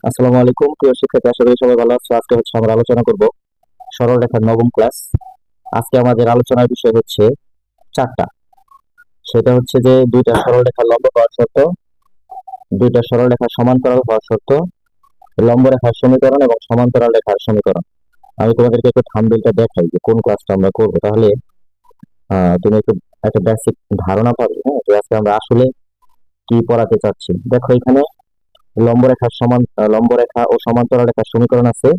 আসসালামু আলাইকুম প্রিয় শিক্ষার্থী, আশা করি সবাই ভালো আছো। আজকে আমরা আলোচনা করব সরলরেখার নবম ক্লাস। আজকে আমাদের আলোচনার বিষয় হচ্ছে চারটা। সেটা হচ্ছে যে দুইটা সরলরেখা লম্ব হওয়ার শর্ত, দুইটা সরলরেখা সমান্তরাল হওয়ার শর্ত, লম্ব রেখার সমীকরণ এবং সমান্তরাল রেখার সমীকরণ। আমি তোমাদেরকে একটু থাম্বনেইলটা দেখাই যে কোন ক্লাসটা আমরা করবো, তাহলে তুমি একটু একটা বেসিক ধারণা পাবে, হ্যাঁ, যে আজকে আমরা আসলে কি পড়াতে চাচ্ছি। দেখো, এখানে লম্ব রেখা ও সমান্তরাল রেখার সমীকরণ আছে,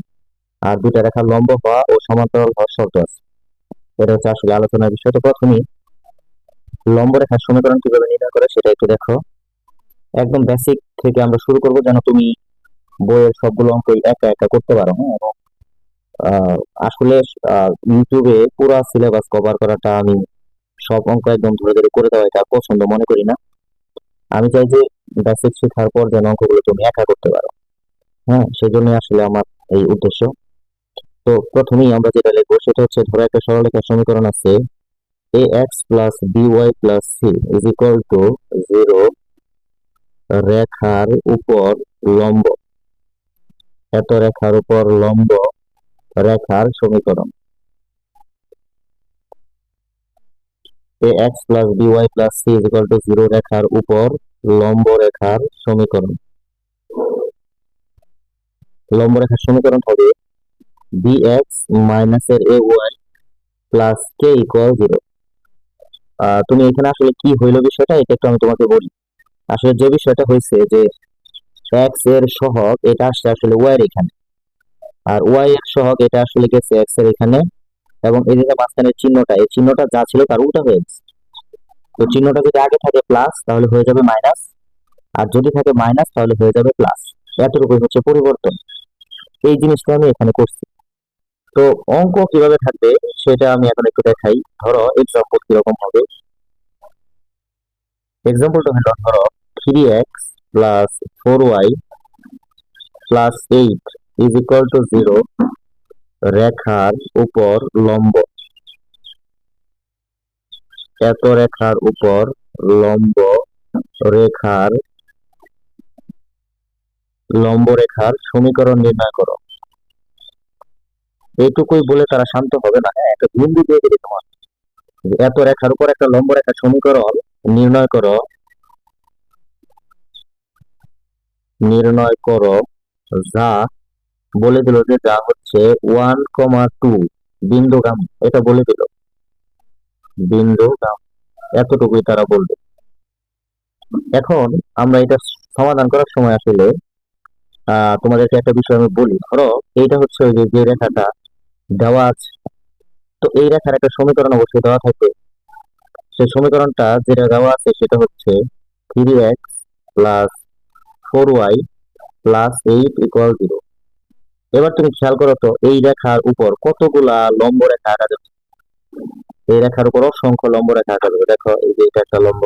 আর দুইটা রেখা লম্ব হওয়া ও সমান্তরাল হওয়ার শর্ত আছে। এটা হচ্ছে আসলে আলোচনার বিষয়। তো প্রথমেই লম্ব রেখার সমীকরণ কিভাবে নির্ণয় করে সেটা একটু দেখো। একদম বেসিক থেকে আমরা শুরু করব, যেন তুমি বইয়ের সবগুলো অঙ্ক একা একা করতে পারো, হ্যাঁ। এবং আহ, আসলে ইউটিউবে পুরো সিলেবাস কভার করাটা, আমি সব অঙ্ক একদম ধরে ধরে করে দেওয়া এটা পছন্দ মনে করি না। আমি চাই যে বেসিক শেখার পর যেন অঙ্কগুলো তুমি একা করতে পারো, হ্যাঁ, সেই জন্য আসলে আমার এই উদ্দেশ্য। তো প্রথমেই আমরা যেটা লিখবো সেটা হচ্ছে, ধরো একটা সরলরেখার সমীকরণ আছে ax plus by plus c is equal to 0 রেখার উপর লম্ব, এত রেখার উপর লম্ব রেখার সমীকরণ। ax plus by plus c is equal to 0 রেখার উপর লম্ব রেখার সমীকরণ। লম্ব রেখার সমীকরণ হবে bx মাইনাস এর ay প্লাস k ইকুয়াল 0। তুমি এখানে আসলে কি হইলো বিষয়টা, এটা একটু আমি তোমাকে বলি। আসলে যে বিষয়টা হয়েছে যে এক্স এর সহগ এটা আসছে আসলে ওয়াই এর এখানে, আর ওয়াই এর সহগ এটা আসলে গেছে এক্স এর এখানে, এবং এই যে মাঝখানের চিহ্নটা, এই চিহ্নটা যা ছিল তার উল্টা হয়ে গেছে। তো চিহ্নটা যদি আগে থাকে প্লাস তাহলে হয়ে যাবে মাইনাস, আর যদি থাকে মাইনাস তাহলে হয়ে যাবে প্লাস। এতটুকুই হচ্ছে পরিবর্তন। এই জিনিসটা আমি এখানে করছি। তো অঙ্ক কিভাবে থাকবে সেটা আমি এখন একটু দেখাই। ধরো এক্সাম্পল কিরকম হবে। এক্সাম্পলটা হলো, ধরো 3x plus 4y plus 8 is equal to 0 রেখার উপর লম্ব, এত রেখার উপর লম্ব রেখার সমীকরণ নির্ণয় করো। এইটুকুই বলে তারা শান্ত হবে না, হ্যাঁ, একটা বিন্দু দিয়ে দিলে তোমার যে এত রেখার উপর একটা লম্ব রেখার সমীকরণ নির্ণয় করো, নির্ণয় করো, যা বলে দিল যে যা হচ্ছে 1,2 বিন্দুগামী, এটা বলে দিল বিন্দুগামী। এতটুকুই তারা বলবে। এখন আমরা এটা সমাধান করার সময় আসলে তোমাদেরকে একটা বিষয় আমি বলি। ধরো এইটা হচ্ছে ওই যে যে রেখাটা দেওয়া আছে, তো এই রেখার একটা সমীকরণ অবশ্যই দেওয়া থাকবে। সেই সমীকরণটা যেটা দেওয়া আছে সেটা হচ্ছে 3x plus 4y plus 8 equal 0। এবার তুমি খেয়াল করো তো, এই রেখার উপর কতগুলা লম্ব রেখা আঁকা যাবে। এই রেখার উপর অসংখ্য লম্ব রেখা আঁকা যাবে। দেখো, এই যে এটা একটা লম্ব,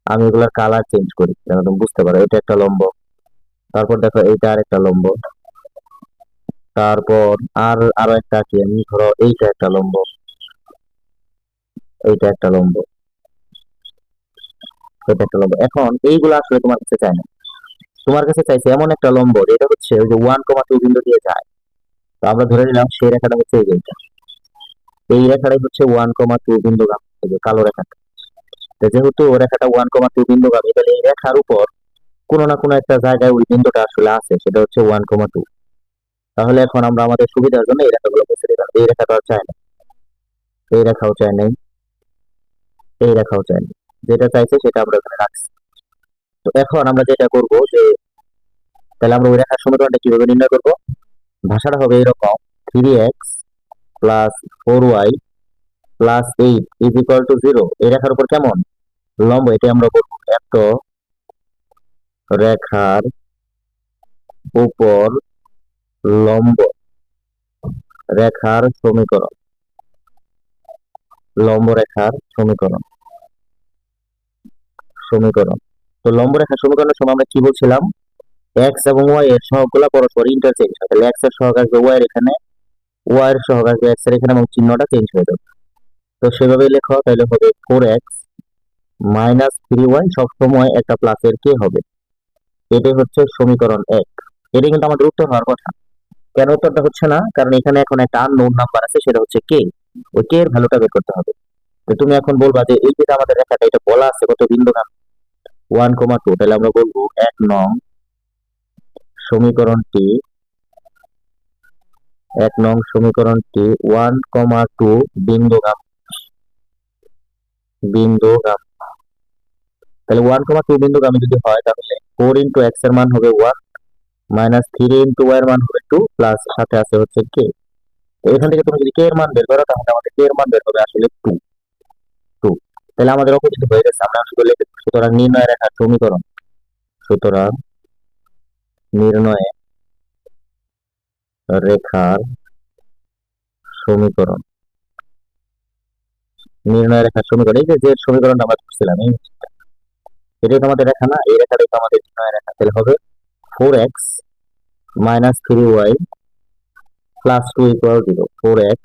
আমি এগুলার কালার চেঞ্জ করি যেন তুমি বুঝতে পারো। এটা একটা লম্ব, তারপর দেখো এইটা আর একটা লম্ব, তারপর আরো একটা আঁকি আমি। ধরো এইটা একটা লম্ব, এইটা একটা লম্ব, এটা একটা লম্ব। এখন এইগুলো আসলে তোমার কাছে চাই না, তোমার কাছে চাইছে এমন একটা লম্ব এটা হচ্ছে ওই যে 1,2 বিন্দু দিয়ে যায়। তো আমরা ধরে নিলাম সেই রেখাটা হচ্ছে এই যে এইটা। এই রেখাটাই হচ্ছে 1,2 বিন্দুগামী, এই যে কালো রেখাটা। তো যেহেতু ও রেখাটা 1,2 বিন্দুগামী, তাহলে এই রেখার উপর কোনো না কোনো একটা জায়গায় ওই বিন্দুটা আসলে আছে, সেটা হচ্ছে 1,2। তাহলে এখন আমরা আমাদের সুবিধার জন্য এই রেখাগুলো মুছে দিলাম। এই রেখাটা চাই না, এই রেখাও চাই নাই, এই রেখাও চাই না। যেটা চাইছে সেটা আমরা এখানে রাখছি। তো এখন আমরা যেটা করব যে, তাহলে আমরা ওই রেখার সমীকরণটা কিভাবে নির্ণয় করব। ভাষাটা হবে এরকম: 3x plus 4y plus 8 is equal to 0। এই রেখার উপর কেমন লম্ব, এটা আমরা বলবো এত রেখার উপর লম্ব রেখার সমীকরণ, লম্ব রেখার সমীকরণ। সমীকরণ তো লম্ব রেখার সমীকরণের সময় আমরা কি বলছিলাম, এক্স এবং ওয়াই এর সহগগুলা পরস্পর ইন্টারচেঞ্জ হয়। তাহলে এক্স এর সহগ আসবে ওয়াই এর এখানে, ওয়াই এর সহগ আসবে এক্স এর এখানে, এবং চিহ্নটা চেঞ্জ হয়ে যাবে। তো সেভাবে লেখো, তাহলে হবে 4x মাইনাস 3y, সবসময় একটা প্লাসের কে হবে। এটাই হচ্ছে সমীকরণ 1। এটা কিন্তু আমাদের উত্তর হওয়ার কথা। কেন উত্তরটা হচ্ছে না? কারণ এখানে এখন একটা আননোন নাম্বার আছে, সেটা হচ্ছে কে। ওই কে এর ভ্যালুটা বের করতে হবে। তো তুমি এখন বলবা যে এই যে আমাদের রেখাটা, এটা বলা আছে কত বিন্দু গাম 1,2, তাহলে আমরা বলবো 1 নং সমীকরণটি 1 নং সমীকরণটি 1,2 বিন্দুগাম। তাহলে 1,2 বিন্দুগামী যদি হয়, তাহলে 4 × x এর মান হবে 1, -3 × y এর মান হবে 2, প্লাস সাথে আছে হচ্ছে কে। তো এখান থেকে তুমি যদি কে এর মান বের করো, তাহলে আমাদের কে এর মান বের হবে আসলে 2 2। তাহলে আমাদের অঙ্ক হয়ে গেছে, আমরা শুধু লিখে দেব। সুতরাং সুতরাং নির্ণয় রেখার সমীকরণ এই যে সমীকরণটা আমরা করছিলাম, এটাই তো আমাদের রেখা না? এই রেখাটাই তো আমাদের নির্ণয় রেখা। তাহলে হবে 4x - 3y + 2 = 0। 4x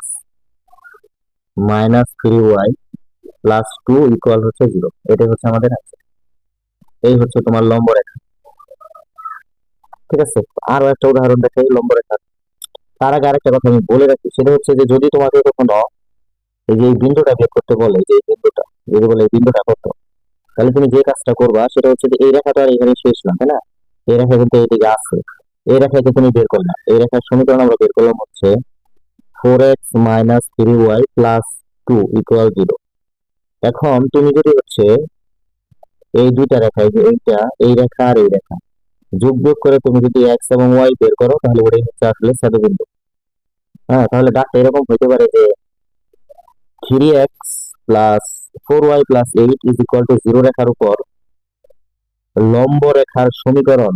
- 3y + 2 হচ্ছে 0। এটাই হচ্ছে আমাদের answer। এই হচ্ছে তোমার লম্ব রেখা। ঠিক আছে, আরো একটা উদাহরণ দেখাই লম্ব রেখা। তার আগে আরেকটা কথা আমি বলে রাখি, সেটা হচ্ছে যে যদি তোমাকে কখনো এই যে এই বিন্দুটা বের করতে বলে, যে এই বিন্দুটা যদি বলে এই বিন্দুটা কত, তাহলে তুমি যে কাজটা করবা সেটা হচ্ছে যে এই রেখাটা আর এখানে শেষ না, তাই না? এই রেখা কিন্তু এইদিকে আছে, এই রেখাকে তুমি বের করলাম। এই রেখার সমীকরণ আমরা বের করলাম হচ্ছে 4x - 3y + 2 = 0। এখন তুমি যদি হচ্ছে এই দুইটা রেখা, এই যে এই রেখা আর এই রেখা যোগ বিয়োগ করে তুমি যদি এক্স এবং ওয়াই বের করো, তাহলে ওটাই হচ্ছে আসলে ছেদবিন্দু। হ্যাঁ, তাহলে ডাকটা এরকম হইতে পারে যে 3x + 4y + 8 = 0 রেখার উপর লম্ব রেখার সমীকরণ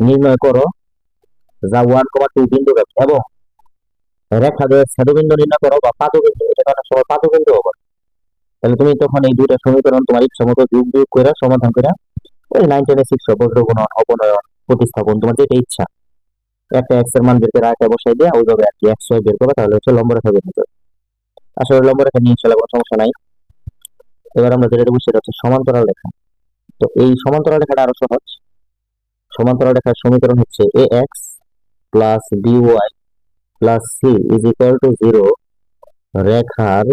নির্ণয় করো, যা 1,2 বিন্দু এবং রেখা দ্বয়ের ছেদবিন্দু নির্ণয় করো, বা পাদবিন্দু, এটা অনেক সময় পাদবিন্দু হবে। তাহলে তুমি তখন এই দুইটা সমীকরণ তোমার ইচ্ছা মতো যোগ বিয়োগ করে সমাধান করে ওই 9 × 6 বজ্রগুণন, অপনয়ন, প্রতিস্থাপন, তোমার যেটা ইচ্ছা, একটা এক্স এর মান বের করে আরেকটা বসাই দিয়ে ওইভাবে আর কি এক্স ওয়াই বের করো, তাহলে হচ্ছে লম্ব রেখা বের হয়ে যাবে। আসলে লম্ব রেখা নিয়ে ইনশাআল্লাহ কোনো সমস্যা নাই। এবার আমরা যেটা দেবো সেটা হচ্ছে সমান্তরাল রেখা। তো এই সমান্তরাল রেখাটা আরো সহজ। সমান্তরাল রেখার সমীকরণ হচ্ছে ax + by + c = 0 রেখার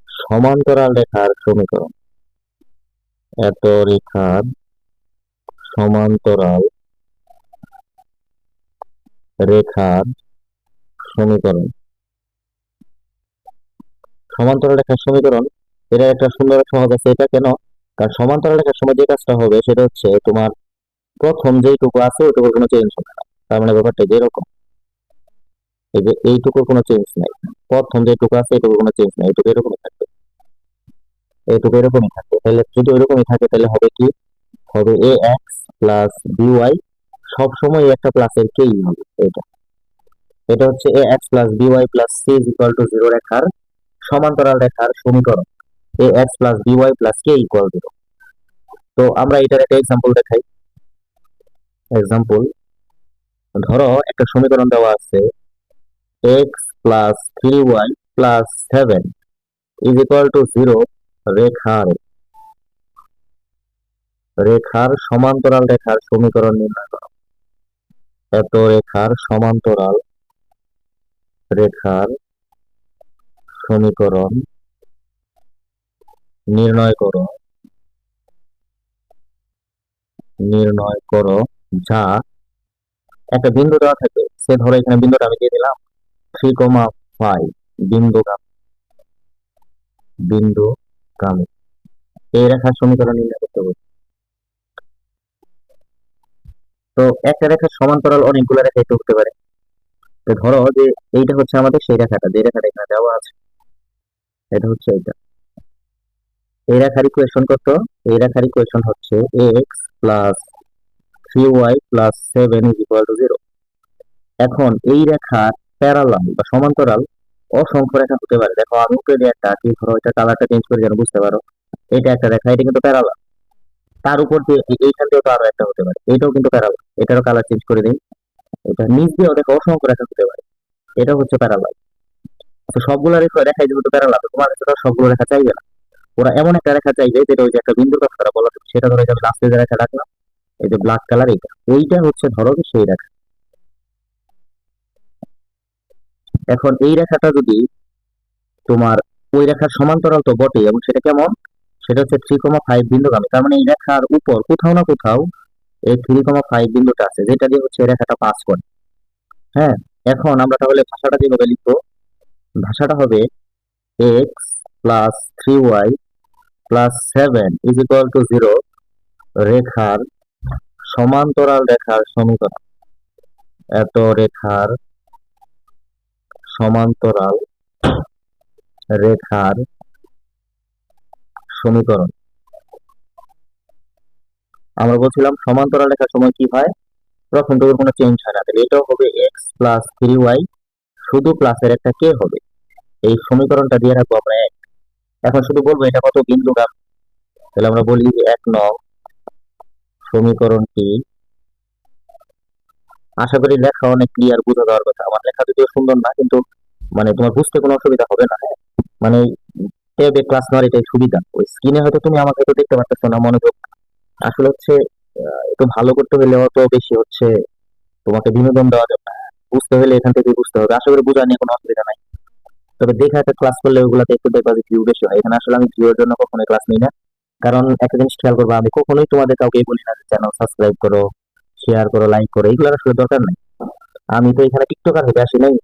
সমান্তরাল রেখার সমীকরণ। এত রেখার সমান্তরাল রেখার সমীকরণ। সমান্তরাল রেখার সমীকরণ, এটা একটা সুন্দর সহজ আছে। এটা কেন? কারণ সমান্তরাল রেখার সময় যে কাজটা হবে সেটা হচ্ছে তোমার প্রথম যেইটুকু আছে ওইটুকুর কোনো চেঞ্জ হবে না। তার মানে ব্যাপারটা যেরকম, এই যে এইটুকুর কোনো চেঞ্জ নাই, প্রথম যেটুকু আছে এইটুকুর কোনো চেঞ্জ নাই, এইটুকু এরকমই থাকবে, এইটুকু এরকমই থাকবে। তাহলে যদি ওইরকমই থাকে তাহলে হবে কি? হবে ax + by, সবসময় একটা প্লাসের কেই হবে। এটা হচ্ছে ax + by + c = 0 রেখার সমান্তরাল রেখার সমীকরণ। ax + by + k = 0। তো আমরা এটার একটা এক্সাম্পল দেখাই। এক্সাম্পল, ধরো একটা সমীকরণ দেওয়া আছে x + 3y + 7 = 0 রেখার রেখার সমান্তরাল রেখার সমীকরণ নির্ণয় করো। এত রেখার সমান্তরাল রেখার সমীকরণ নির্ণয় করো যা একটা বিন্দু দেওয়া থাকে। সে ধরো এখানে বিন্দুটা আমি দিয়ে দিলাম 3,5 বিন্দুগামী। এই রেখার সমীকরণ নির্ণয় করতে হবে। তো একটা রেখার সমান্তরাল অনেকগুলো রেখা একটু হতে পারে। তো ধরো যে এইটা হচ্ছে আমাদের সেই রেখাটা, যে রেখাটা এখানে দেওয়া আছে, এটা হচ্ছে এইটা। এই রেখার ইকুয়েশন কত? এই রেখার ইকুয়েশন হচ্ছে x + 3y + 7 = 0। এখন এই রেখার প্যারালাল বা সমান্তরাল অসংখ্য রেখা হতে পারে। দেখো আমি উপরে দিয়ে একটা আঁকি, ধরো এটা কালারটা চেঞ্জ করে যেন বুঝতে পারো। এটা একটা রেখা, এটা কিন্তু প্যারালাল। তার উপর দিয়ে এইখান দিয়েও তো আরো একটা হতে পারে, এটাও কিন্তু প্যারালাল। এটারও কালার চেঞ্জ করে দিই। এটা নিচ দিয়েও দেখো অসংখ্য রেখা হতে পারে, এটা হচ্ছে প্যারালাল। তো সবগুলো রেখা রেখায় যেহেতু প্যারালাল, তোমার কাছে তো সবগুলো রেখা চাইবে না। ওরা এমন একটা রেখা চাইবে যেটা ওই যে একটা বিন্দুর কথা তারা বলা, সেটা ধরে যাবে লাস্টে যে রেখা রাখলাম, এই যে ব্ল্যাক কালার, এইটা হচ্ছে ধরো কি সেই রেখা। এখন এই রেখাটা যদি তোমার ওই রেখার সমান্তরাল তো বটে, এবং সেটা কেমন, সেটা হচ্ছে 3,5 বিন্দুগামী। তার মানে এই রেখার উপর কোথাও না কোথাও এই 3,5 বিন্দুটা আছে, যেটা দিয়ে হচ্ছে এই রেখাটা পাস করে। হ্যাঁ, এখন আমরা তাহলে ভাষাটা যেভাবে লিখবো, ভাষাটা হবে x plus 3y plus 7 is equal to 0 রেখার সমান্তরাল রেখার সমীকরণ। এত রেখার সমান্তরাল রেখার সমীকরণ। আমরা বলছিলাম সমান্তরাল রেখার সময় কি হয়, তখন তো কোনো চেঞ্জ হয় না, তাহলে এটাও হবে এক্স প্লাস 3y, শুধু প্লাসের একটা কে হবে। এই সমীকরণটা দিয়ে রাখবো আমরা এক। এখন শুধু বলবো এটা কত বিন্দুগামী। তাহলে আমরা বলি যে 1 নং সমীকরণটি, আশা করি লেখা অনেক ক্লিয়ার, বুঝা দেওয়ার কথা। আমার লেখা যদিও সুন্দর না, কিন্তু মানে তোমার বুঝতে কোনো অসুবিধা হবে না। মানে ট্যাবে ক্লাস নেওয়ার এটাই সুবিধা। ওই স্ক্রিনে হয়তো তুমি আমাকে তো দেখতে পাচ্ছ না, মনোযোগ আসলে হচ্ছে একটু ভালো করতে হলে অত বেশি হচ্ছে তোমাকে বিনোদন দেওয়া যাবে না। বুঝতে হলে এখান থেকে বুঝতে হবে। আশা করি বোঝা নিয়ে কোনো অসুবিধা নাই। তবে দেখা একটা ক্লাস করলে ওগুলাতে একটু দেখবা যে ভিউ বেশি হয়। এখানে আসলে আমি ভিউর জন্য কখনোই ক্লাস নিই না। কারণ একটা জিনিস খেয়াল করবো, আমি কখনোই তোমাদের কাউকে বলি না যে চ্যানেল সাবস্ক্রাইব করো, শেয়ার করো, লাইক করো, এগুলোর আসলে দরকার নাই। আমি তো এখানে টিকটকার হতে আসি নাই।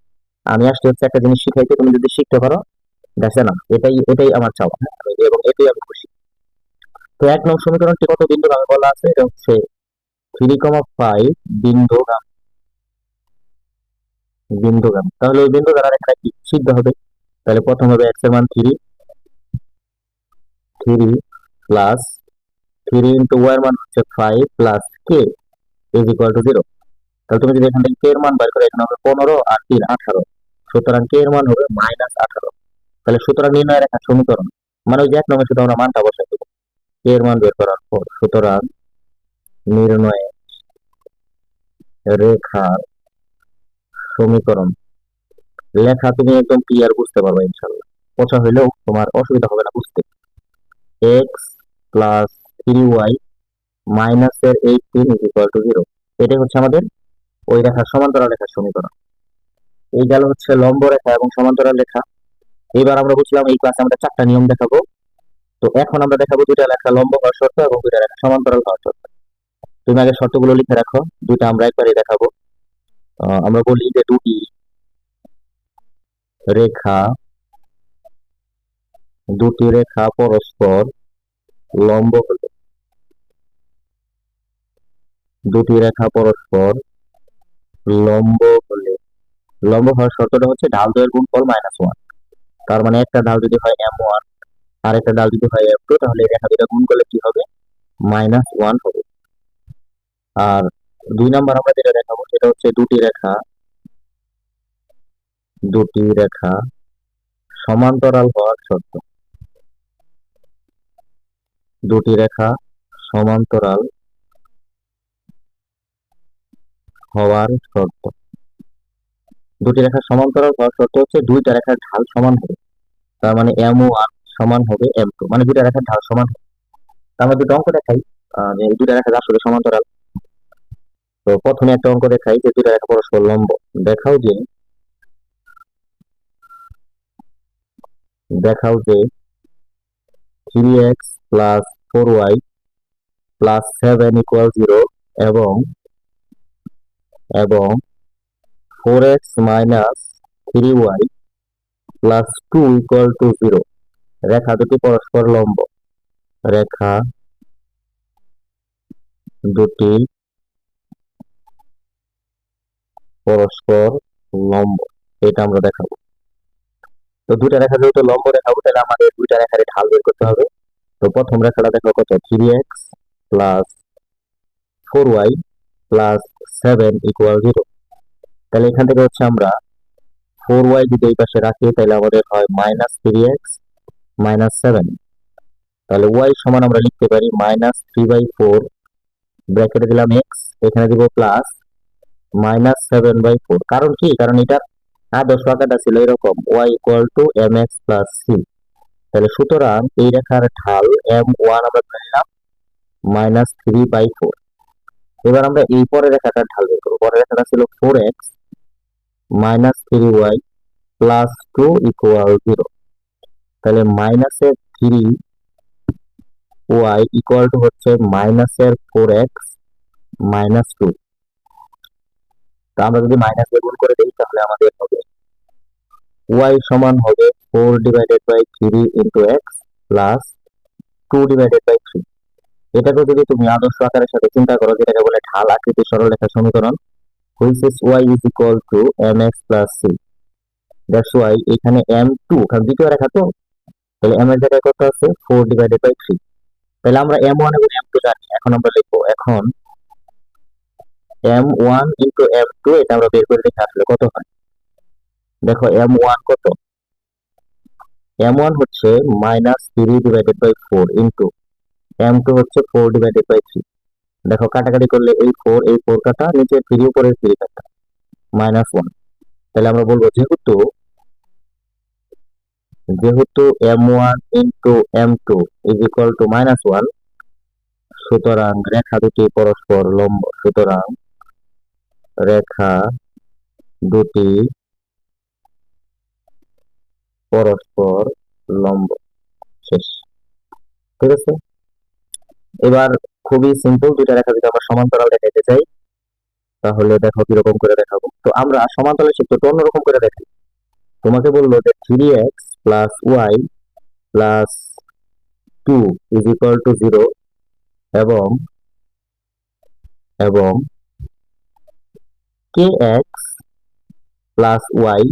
আমি আসলে হচ্ছে একটা জিনিস শিখাইতে, তুমি যদি শিখতে পারো দেখছে না, এটাই এটাই আমার চাওয়া। হ্যাঁ, এবং এটাই আমি খুশি। তো 1 নং সমীকরণটি কত বিন্দুগামী বলা আছে, এটা হচ্ছে 3,5 বিন্দুগামী। বিন্দুগামী, তাহলে ওই বিন্দু দ্বারা রেখাটা কি সিদ্ধ হবে। তাহলে প্রথম হবে এক্স এর মান 3, 3 প্লাস 3 ইন্টু ওয়াই এর মান হচ্ছে 5 plus K is equal to 0। তাহলে তুমি যদি এখান থেকে কে এর মান বের করো, এখানে হবে 15 আর 3 18, সুতরাং কে এর মান হবে -18। তাহলে সুতরাং নির্ণয় রেখার সমীকরণ, মানে ওই যে 1 নম্বরে শুধু আমরা মানটা বসাই দেবো কে এর মান বের করার পর। সুতরাং নির্ণয় রেখার সমীকরণ, লেখা তুমি একদম ক্লিয়ার বুঝতে পারবে ইনশাল্লাহ। পচা হইলেও তোমার অসুবিধা হবে না বুঝতে। এক্স প্লাস 3y মাইনাস এর 18 ইজ ইকুয়াল টু 0, এটাই হচ্ছে আমাদের ওই রেখার সমান্তরাল রেখার সমীকরণ। এই গেল হচ্ছে লম্ব রেখা এবং সমান্তরাল রেখা। এবার আমরা বুঝলাম এই ক্লাসে আমরা 4টা নিয়ম দেখাবো। তো এখন আমরা দেখাবো 2টা রেখা লম্ব হওয়ার শর্ত এবং 2টা রেখা সমান্তরাল হওয়ার শর্ত। তুমি আগে শর্তগুলো লিখে রাখো, 2টা আমরা একবারে দেখাবো। আমরা বলি যে রেখা দুটি রেখা পরস্পর লম্ব হলে, দুটি রেখা পরস্পর লম্ব হলে, লম্ব হওয়ার শর্তটা হচ্ছে ঢাল দ্বয়ের গুণফল -1। তার মানে একটা ঢাল যদি হয় m1 আর একটা ঢাল যদি হয় m2, তাহলে এই রেখা দুটা গুণ করলে কি হবে, -1 হবে। আর 2 নাম্বার আমরা যেটা দেখাবো সেটা হচ্ছে দুটি রেখা সমান্তরাল হওয়ার শর্ত। দুটি রেখা সমান্তরাল হওয়ার শর্ত। দুটি রেখা সমান্তরাল হওয়ার শর্ত হচ্ছে 2টা রেখার ঢাল সমান হবে। তার মানে m1 সমান হবে m2, মানে 2টা রেখার ঢাল সমান হবে। তার আমরা 2টা অঙ্ক দেখাই যে এই 2টা রেখা আসলে সমান্তরাল। তো প্রথমে একটা অঙ্ক দেখাই যে 2টা রেখা পরস্পর লম্ব। দেখাও যে দেখাও যে 3x plus 4y plus 7 equal 0 এবং 4x minus 3y plus 2 equal to 0 রেখা দুটি পরস্পর লম্ব। রেখা দুটি পরস্পর লম্ব, এটা আমরা দেখাবো। তো 2টা রেখা যেহেতু লম্ব দেখাবো, তাহলে আমাদের 2টা রেখার ঢাল বের করতে হবে। তো প্রথম রেখাটা দেখো কত, 3x plus 4y plus 7 equal 0। তাহলে এখান থেকে হচ্ছে আমরা 4y যদি এই পাশে রাখি, তাহলে আমাদের হয় -3x মাইনাস 7। তাহলে y সমান আমরা লিখতে পারি -3/4, ব্র্যাকেটে দিলাম x, এখানে দিব প্লাস -7/4। কারণ কি, কারণ এটার আদর্শ আকারটা ছিল এরকম, y equal to mx plus c। তাহলে সুতরাং এই রেখার ঢাল m1 আমরা ধরে নিলাম -3/4। এবার আমরা এই পরের রেখাটা ঢাল বের করবো। পরের রেখাটা ছিল 4x minus 3y plus 2 equal 0। তাহলে মাইনাসের 3y ইকুয়াল টু হচ্ছে মাইনাসের 4x মাইনাস 2। তা আমরা যদি মাইনাস দিয়ে গুণ করে দিই তাহলে আমাদের হবে y সমান হবে 4 divided by 3 into x plus 2 divided by 3। এটাকে যদি তুমি আদর্শ আকারের সাথে চিন্তা করো, যেটাকে বলে ঢাল আকৃতি সরলরেখা সমীকরণ, which is y is equal to mx plus c. That's why এখানে m2, কারণ দ্বিতীয় রেখা তো, তাহলে m এর জায়গায় কত আছে 4 ডিভাইডেড বাই 3। তাহলে আমরা m1 এবং m2 জানি, এখন আমরা লিখবো এখন m1 ইন্টু m2, এটা আমরা বের করে দেখে আসলে কত হয়। দেখো m1 কত, m1 হচ্ছে minus 3 divided by 4 into m2 হচ্ছে 4 ডিভাইডেড বাই 3। দেখো কাটাকাটি করলে এই 4 এই 4 কাটা, নিচে 3 উপরে 3 কাটা, মাইনাস 1। তাহলে আমরা বলবো যেহেতু যেহেতু m1 into m2 is equal two minus 1, সুতরাং রেখা দুটি পরস্পর লম্ব। সুতরাং রেখা দুটি পরস্পর লম্ব। শেষ। ঠিক আছে, এবার খুবই সিম্পল, দুইটা রেখা যদি আমরা সমান্তরাল দেখাইতে চাই তাহলে দেখো কিরকম করে দেখাবো। তো আমরা সমান্তরাল চিত্র একটু অন্যরকম করে দেখাই। তোমাকে বললো যে 3x plus y plus 2 is equal to 0 এবং এবং kx plus y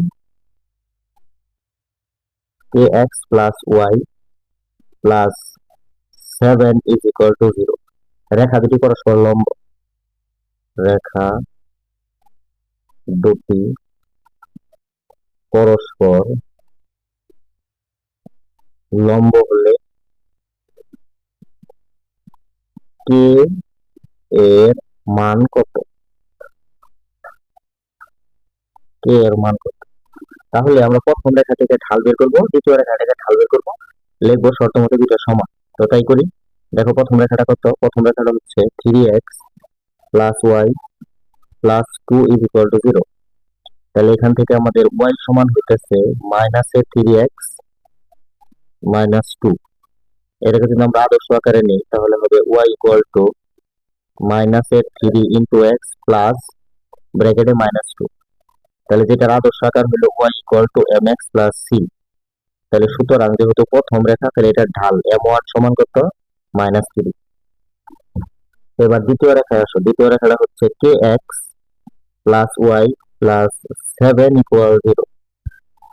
plus 7 is equal to 0। রেখা দুটি পরস্পর লম্ব। রেখা দুটি পরস্পর লম্ব হলে কে এর মান কত, কে এর মান কত। তাহলে আমরা প্রথম রেখা থেকে ঢাল বের করবো, দ্বিতীয় রেখা থেকে ঢাল বের করবো, লিখবো শর্ত মতো দুটো সমান। তো তাই করি। দেখো প্রথম রেখাটা কত, প্রথম রেখাটা হচ্ছে 3x plus y plus 2 is equal to 0। তাহলে এখান থেকে আমাদের y সমান হইতেছে মাইনাসের 3x মাইনাস 2। এটাকে যদি আমরা আদর্শ আকারে নিই তাহলে হবে y ইকুয়াল টু মাইনাসের 3 ইন্টু এক্স প্লাস ব্র্যাকেটে মাইনাস 2। তাহলে যেটার আদর্শ আকার হলো y equal to mx plus c। তাহলে সুতরাং যেহেতু প্রথম রেখা, তাহলে এটার ঢাল m1 সমান কত, মাইনাস 3। এবার দ্বিতীয় রেখায় আসো, দ্বিতীয় রেখাটা হচ্ছে kx plus y plus 7 equal 0।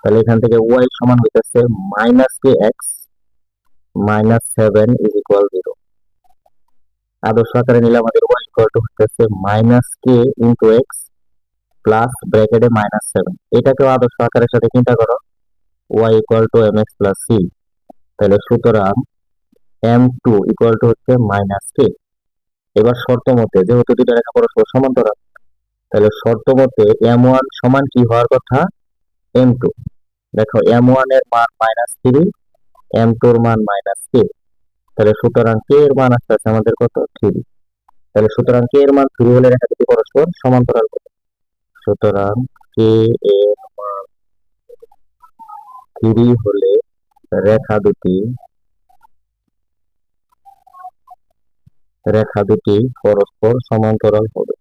তাহলে এখান থেকে y সমান হইতেছে minus kx minus 7 is equal 0। আদর্শ আকারে নিলে আমাদের y ইকুয়াল টু হইতেছে minus k into x plus ব্র্যাকেটে মাইনাস 7। এটাকেও আদর্শ আকারের সাথে চিন্তা করো, y equal to mx plus c। তাহলে সুতরাং m2 ইকুয়াল টু হচ্ছে মাইনাস k। এবার শর্ত মতে যেহেতু দুইটা রেখা পরস্পর সমান্তরাল, তাহলে শর্ত মতে m1 সমান কি হওয়ার কথা, m2। দেখো m1 এর মান মাইনাস 3, m2 এর মান মাইনাস k। তাহলে সুতরাং k এর মান আসছে আমাদের কত, 3। তাহলে সুতরাং k এর মান 3 হলে রেখা দুটি পরস্পর সমান্তরাল হবে। সুতরাং k এর মান 3 হলে রেখা দুটি পরস্পর সমান্তরাল হবে।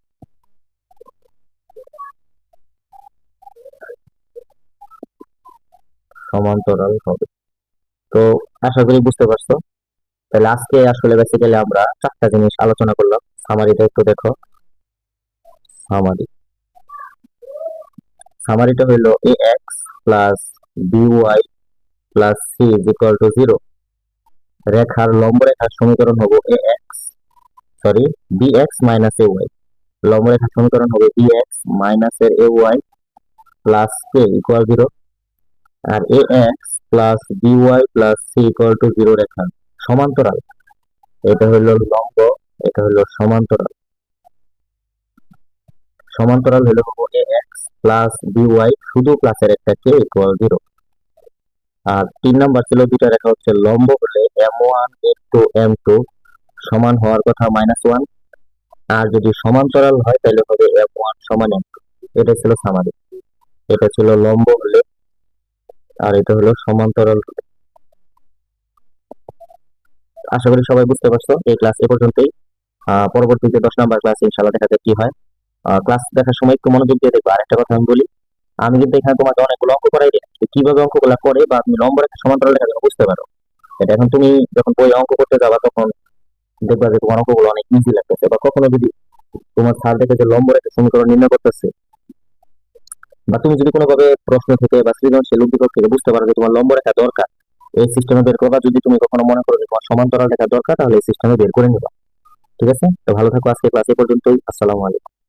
তো আশা করি বুঝতে পারছো। তাহলে আজকে আসলে বেসিক্যালি আমরা চারটা জিনিস আলোচনা করলাম। সামারিটা একটু দেখো। সামারিটা হইলো ax plus by plus c is equal to 0। রেখার লম্ব রেখার সমীকরণ হবে bx মাইনাস ay। লম্ব রেখার সমীকরণ হবে bx মাইনাস এর ay প্লাস k ইকুয়াল 0। আর ax plus by plus c equal to 0 রেখা সমান্তরাল। এটা হলো লম্ব, এটা হলো সমান্তরাল। সমান্তরাল হলো ax প্লাস by শুধু প্লাসের একটা k ইকুয়াল 0। আর 3 নাম্বার ছিল দুইটা রেখা হচ্ছে লম্ব হলে m1 ইন্টু m2 সমান হওয়ার কথা মাইনাস 1। আর যদি সমান্তরাল হয় তাহলে হবে F1 সমান F2। এটা ছিল সামারি, এটা ছিল লম্ব হলে, আর এটা হলো সমান্তরাল হলে। আশা করি সবাই বুঝতে পারছো। এই ক্লাস এ পর্যন্তই। পরবর্তীতে 10 নম্বর ক্লাসে ইনশাল্লাহ দেখা যাক কি হয়। ক্লাস দেখার সময় একটু মনোযোগ দিয়ে দেখবো। আরেকটা কথা আমি বলি, আমি কিন্তু এখানে তোমাকে অনেকগুলো অঙ্ক করাই দিই, কিভাবে অঙ্কগুলো করে বা তুমি লম্ব রেখা সমান্তরাল রেখা যেন বুঝতে পারো। এটা এখন তুমি যখন বই অঙ্ক করতে যাবা তখন দেখবা যে তোমার অঙ্কগুলো অনেক ইজি লাগতেছে। বা কখনো যদি তোমার স্যার দেখে যে লম্ব রেখা সমীকরণ নির্ণয় করতেছে, বা তুমি যদি কোনোভাবে প্রশ্ন থেকে বা সৃজনশীল উদ্দীপক থেকে বুঝতে পারো যে তোমার লম্ব রেখা দরকার, এই সিস্টেমে বের করবা। যদি তুমি কখনো মনে করো যে তোমার সমান্তরাল রেখা দরকার, তাহলে এই সিস্টেমে বের করে নিবা। ঠিক আছে, তো ভালো থাকো। আজকে ক্লাস এ পর্যন্তই। আসসালামু আলাইকুম।